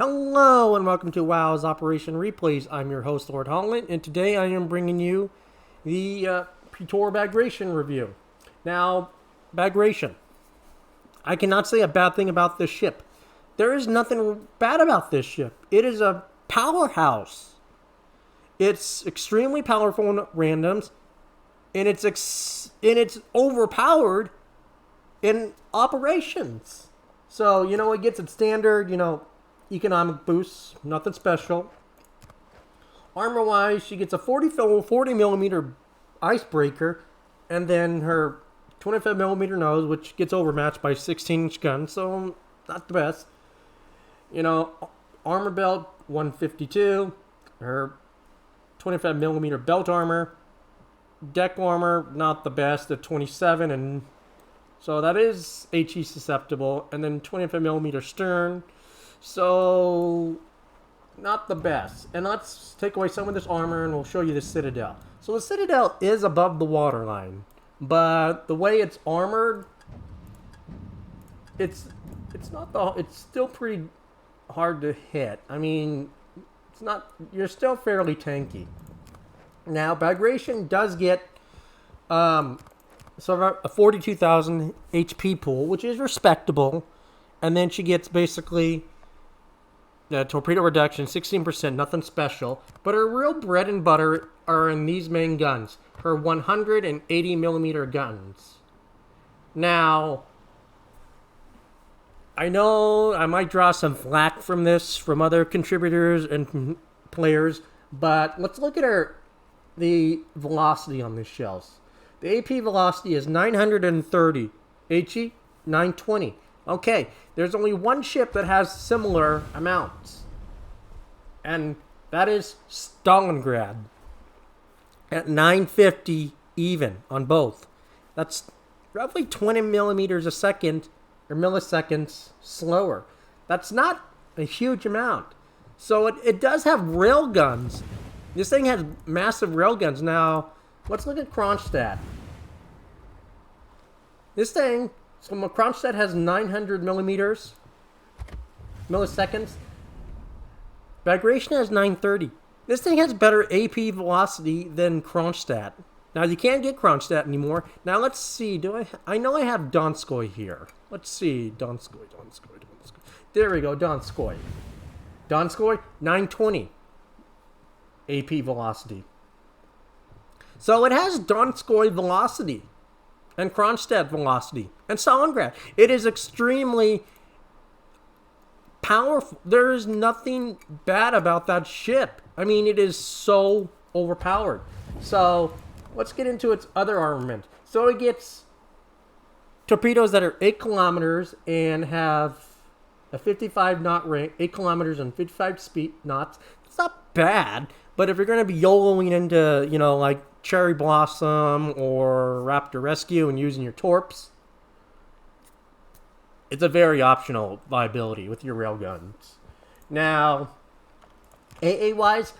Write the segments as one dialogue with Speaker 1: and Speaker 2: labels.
Speaker 1: Hello and welcome to WOW's Operation Replays. I'm your host, Lord Holland, and today I am bringing you the Pyotr Bagration review. Now, Bagration. I cannot say a bad thing about this ship. There is nothing bad about this ship. It is a powerhouse. It's extremely powerful in randoms, and it's overpowered in operations. So, it gets its standard, economic boosts, nothing special. Armor-wise, she gets a 40 millimeter icebreaker, and then her 25 millimeter nose, which gets overmatched by 16-inch gun, so not the best. Armor belt 152, her 25 millimeter belt armor, deck armor not the best at 27, and so that is HE susceptible, and then 25 millimeter stern. So, not the best. And let's take away some of this armor and we'll show you the Citadel. So the Citadel is above the waterline, but the way it's armored, it's still pretty hard to hit. I mean, you're still fairly tanky. Now, Bagration does get a 42,000 HP pool, which is respectable, and then she gets basically torpedo reduction, 16%, nothing special. But her real bread and butter are in these main guns. Her 180 millimeter guns. Now, I know I might draw some flack from this from other contributors and players, but let's look at the velocity on these shells. The AP velocity is 930. HE, 920. Okay, there's only one ship that has similar amounts, and that is Stalingrad at 950 even on both. That's roughly 20 millimeters a second or milliseconds slower. That's not a huge amount. So it does have rail guns. This thing has massive rail guns. Now, let's look at Kronstadt. This thing, so Kronstadt has 900 milliseconds. Bagration has 930. This thing has better AP velocity than Kronstadt. Now, you can't get Kronstadt anymore. Now, let's see. I know I have Donskoy here. Let's see. Donskoy. There we go, Donskoy. Donskoy, 920 AP velocity. So, it has Donskoy velocity and Kronstadt velocity, and Stalingrad. It is extremely powerful. There is nothing bad about that ship. I mean, it is so overpowered. So, let's get into its other armament. So, it gets torpedoes that are 8 kilometers and have a 55 knot range, 8 kilometers and 55 knots. It's not bad, but if you're going to be YOLOing into, like Cherry Blossom or Raptor Rescue and using your torps, it's a very optional viability with your railguns. Now, AA-wise,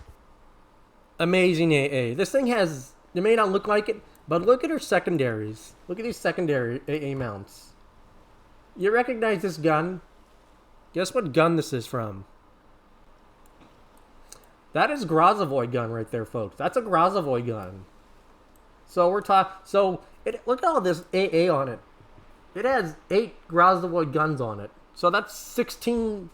Speaker 1: amazing AA. This thing has, it may not look like it, but look at her secondaries. Look at these secondary AA mounts. You recognize this gun? Guess what gun this is from? That is Grozovoy gun right there, folks. That's a Grozovoy gun. So we're talking. Look at all this AA on it. It has 8 Grozovoy guns on it. So that's 16.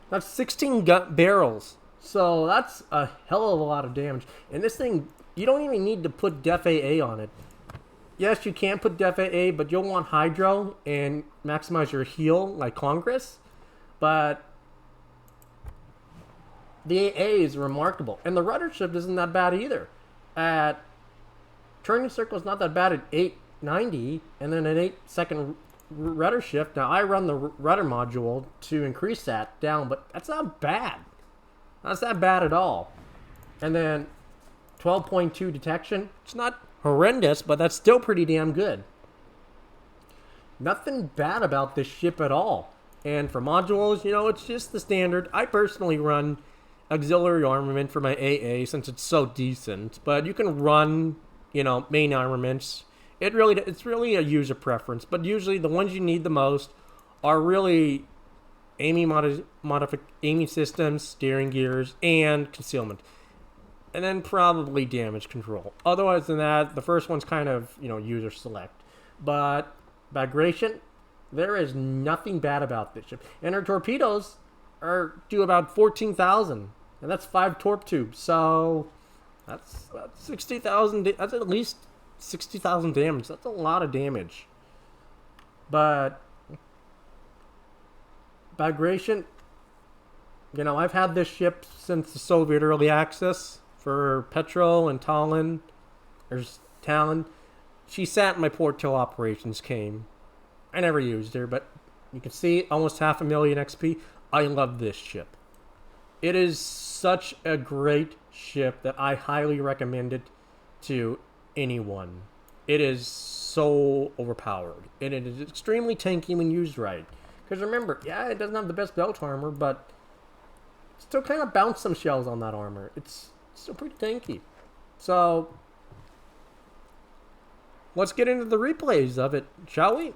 Speaker 1: That's 16 barrels. So that's a hell of a lot of damage. And this thing, you don't even need to put Def AA on it. Yes, you can put Def AA, but you'll want Hydro and maximize your heal like Congress. But the AA is remarkable. And the rudder shift isn't that bad either. Turning circle is not that bad at 890, and then an 8-second rudder shift. Now, I run the rudder module to increase that down, but that's not bad. That's not bad at all. And then 12.2 detection. It's not horrendous, but that's still pretty damn good. Nothing bad about this ship at all. And for modules, it's just the standard. I personally run auxiliary armament for my AA since it's so decent, but you can run, main armaments. It's really a user preference, but usually the ones you need the most are really aiming systems, steering gears, and concealment. And then probably damage control. Otherwise than that, the first one's kind of, user select. But Bagration, there is nothing bad about this ship. And her torpedoes do about 14,000. And that's 5 torp tubes. So that's 60,000. That's at least 60,000 damage. That's a lot of damage. But Bagration, I've had this ship since the Soviet early access for Petrol and Talon. There's Talon. She sat in my Porto operations came. I never used her, but you can see almost 500,000 XP. I love this ship. It is such a great ship that I highly recommend it to anyone. It is so overpowered, and it is extremely tanky when used right. Because remember, it doesn't have the best belt armor, but still kind of bounce some shells on that armor. It's still pretty tanky. So let's get into the replays of it, shall we?